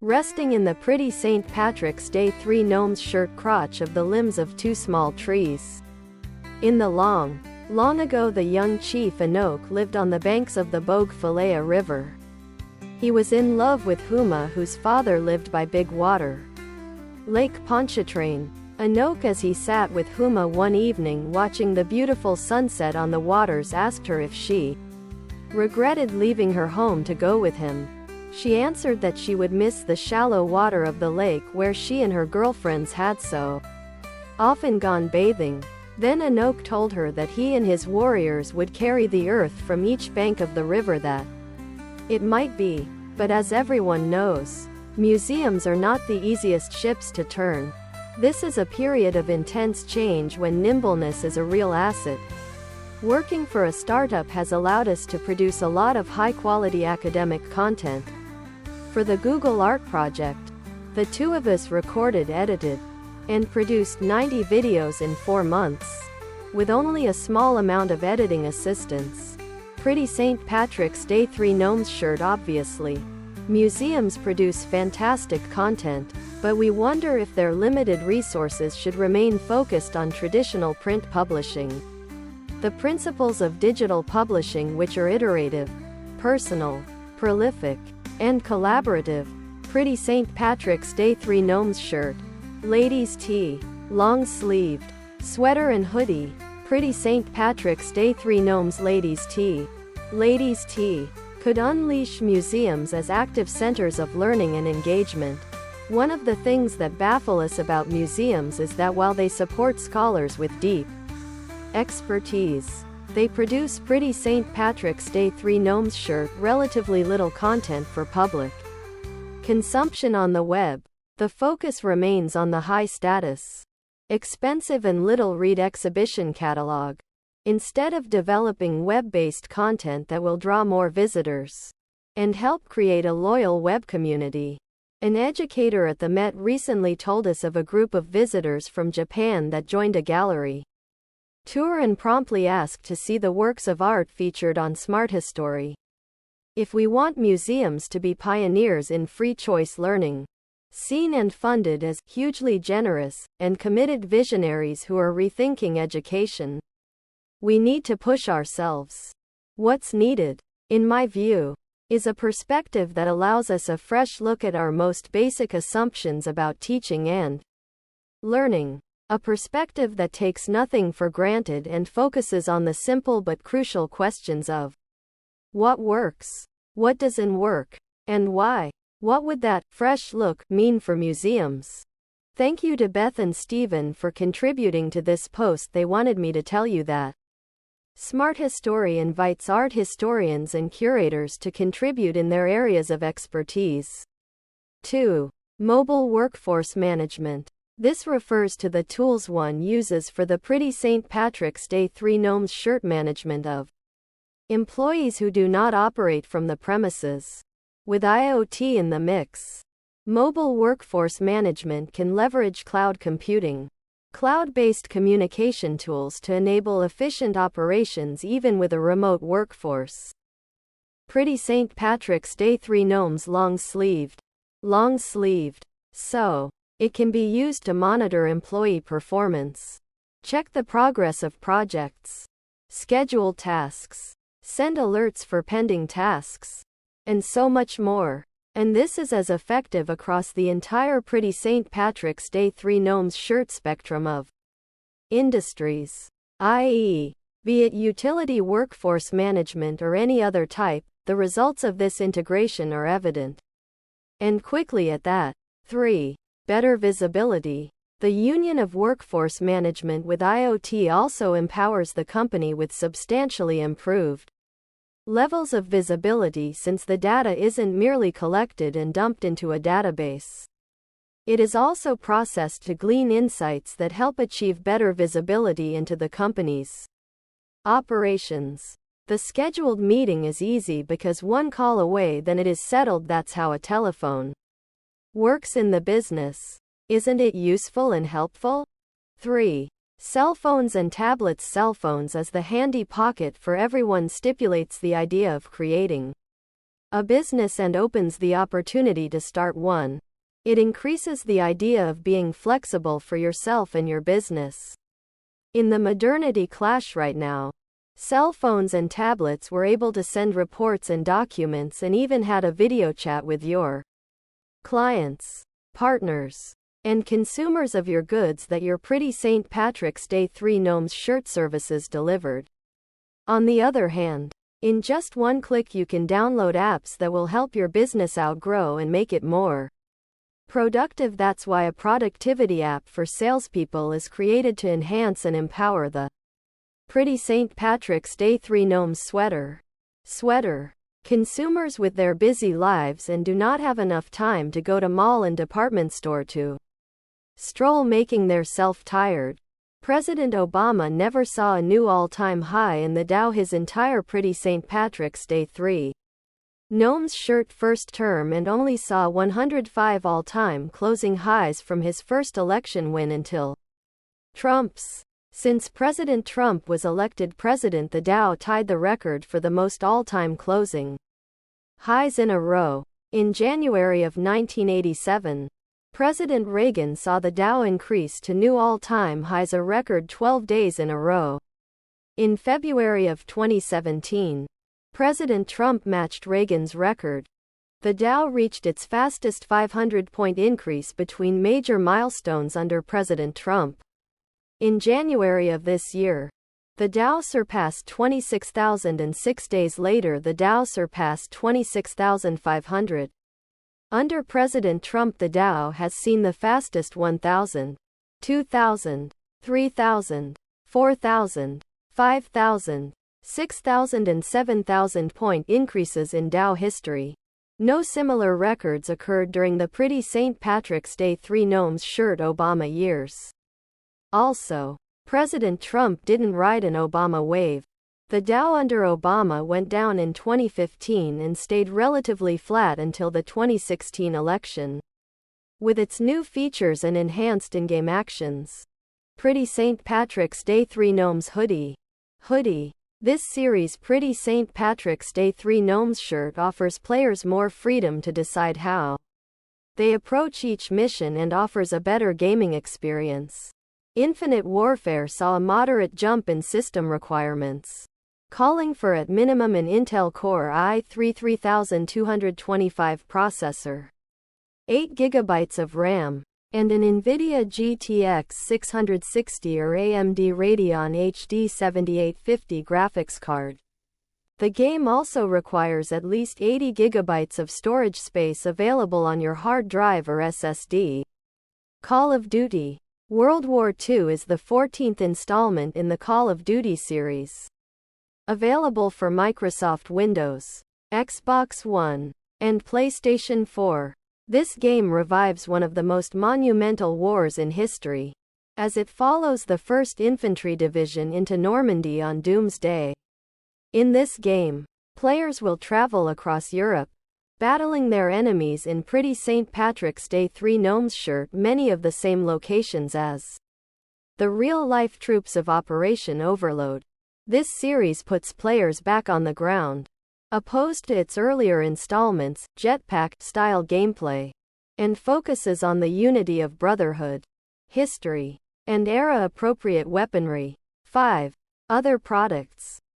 resting in the pretty St. Patrick's Day Three Gnomes Shirt crotch of the limbs of two small trees. In the long, long ago, the young chief Enoch lived on the banks of the Bogfalea River. He was in love with Huma, whose father lived by Big Water, Lake Pontchartrain. Enoch, as he sat with Huma one evening watching the beautiful sunset on the waters, asked her if she regretted leaving her home to go with him. She answered that she would miss the shallow water of the lake where she and her girlfriends had so often gone bathing. Then Enoch told her that he and his warriors would carry the earth from each bank of the river, that it might be. But as everyone knows, museums are not the easiest ships to turn. This is a period of intense change when nimbleness is a real asset. Working for a startup has allowed us to produce a lot of high-quality academic content. For the Google Art project, the two of us recorded, edited, and produced 90 videos in 4 months, with only a small amount of editing assistance. Pretty St. Patrick's Day Three Gnomes Shirt. Obviously, museums produce fantastic content, but we wonder if their limited resources should remain focused on traditional print publishing. The principles of digital publishing, which are iterative, personal, prolific, and collaborative. Pretty St. Patrick's Day Three Gnomes Shirt, ladies' tee, long-sleeved, sweater and hoodie. Pretty St. Patrick's Day Three Gnomes ladies' tee. Ladies' tee could unleash museums as active centers of learning and engagement. One of the things that baffle us about museums is that while they support scholars with deep expertise, they produce Pretty St. Patrick's Day Three Gnomes Shirt relatively little content for public consumption on the web. The focus remains on the high-status, expensive and little-read exhibition catalog, instead of developing web-based content that will draw more visitors and help create a loyal web community. An educator at the Met recently told us of a group of visitors from Japan that joined a gallery tour and promptly asked to see the works of art featured on Smart History. If we want museums to be pioneers in free choice learning, seen and funded as hugely generous and committed visionaries who are rethinking education, we need to push ourselves. What's needed, in my view, is a perspective that allows us a fresh look at our most basic assumptions about teaching and learning. A perspective that takes nothing for granted and focuses on the simple but crucial questions of what works, what doesn't work, and why. What would that fresh look mean for museums? Thank you to Beth and Stephen for contributing to this post. They wanted me to tell you that Smart History invites art historians and curators to contribute in their areas of expertise. 2. Mobile workforce management. This refers to the tools one uses for the Pretty St. Patrick's Day Three Gnomes Shirt management of employees who do not operate from the premises. With IoT in the mix, mobile workforce management can leverage cloud computing, cloud-based communication tools to enable efficient operations even with a remote workforce. Pretty St. Patrick's Day Three Gnomes long-sleeved. Long-sleeved. So, it can be used to monitor employee performance, check the progress of projects, schedule tasks, send alerts for pending tasks, and so much more. And this is as effective across the entire Pretty St. Patrick's Day Three Gnomes Shirt spectrum of industries, i.e., be it utility workforce management or any other type. The results of this integration are evident, and quickly at that. 3. Better visibility. The union of workforce management with IoT also empowers the company with substantially improved levels of visibility, since the data isn't merely collected and dumped into a database. It is also processed to glean insights that help achieve better visibility into the company's operations. The scheduled meeting is easy because one call away, then it is settled. That's how a telephone works in the business. Isn't it useful and helpful? 3. Cell phones and tablets. Cell phones as the handy pocket for everyone stipulates the idea of creating a business and opens the opportunity to start one. It increases the idea of being flexible for yourself and your business. In the modernity clash right now, cell phones and tablets were able to send reports and documents and even had a video chat with your clients, partners, and consumers of your goods that your pretty St. Patrick's Day 3 Gnomes Shirt services delivered. On the other hand, in just one click you can download apps that will help your business outgrow and make it more productive. That's why a productivity app for salespeople is created to enhance and empower the pretty St. Patrick's Day 3 Gnomes sweater. Consumers with their busy lives and do not have enough time to go to mall and department store to stroll, making their self tired. President Obama never saw a new all-time high in the Dow his entire pretty St. Patrick's Day 3 Gnomes Shirt first term and only saw 105 all-time closing highs from his first election win until Trump's. Since President Trump was elected president, the Dow tied the record for the most all-time closing highs in a row. In January of 1987, President Reagan saw the Dow increase to new all-time highs a record 12 days in a row. In February of 2017, President Trump matched Reagan's record. The Dow reached its fastest 500-point increase between major milestones under President Trump. In January of this year, the Dow surpassed 26,000 and 6 days later the Dow surpassed 26,500. Under President Trump the Dow has seen the fastest 1,000, 2,000, 3,000, 4,000, 5,000, 6,000 and 7,000 point increases in Dow history. No similar records occurred during the pretty St. Patrick's Day 3 Gnomes Shirt Obama years. Also, President Trump didn't ride an Obama wave. The Dow under Obama went down in 2015 and stayed relatively flat until the 2016 election. With its new features and enhanced in-game actions. Pretty St. Patrick's Day 3 Gnomes Hoodie. This series' pretty St. Patrick's Day 3 Gnomes Shirt offers players more freedom to decide how they approach each mission and offers a better gaming experience. Infinite Warfare saw a moderate jump in system requirements, calling for at minimum an Intel Core i3 3225 processor, 8 GB of RAM, and an NVIDIA GTX 660 or AMD Radeon HD 7850 graphics card. The game also requires at least 80 GB of storage space available on your hard drive or SSD. Call of Duty World War II is the 14th installment in the Call of Duty series. Available for Microsoft Windows, Xbox One, and PlayStation 4. This game revives one of the most monumental wars in history, as it follows the 1st Infantry Division into Normandy on Doomsday. In this game, players will travel across Europe, battling their enemies in pretty St. Patrick's Day 3 Gnomes Shirt, many of the same locations as the real-life troops of Operation Overlord. This series puts players back on the ground, opposed to its earlier installments, jetpack-style gameplay, and focuses on the unity of brotherhood, history, and era-appropriate weaponry. 5. Other products.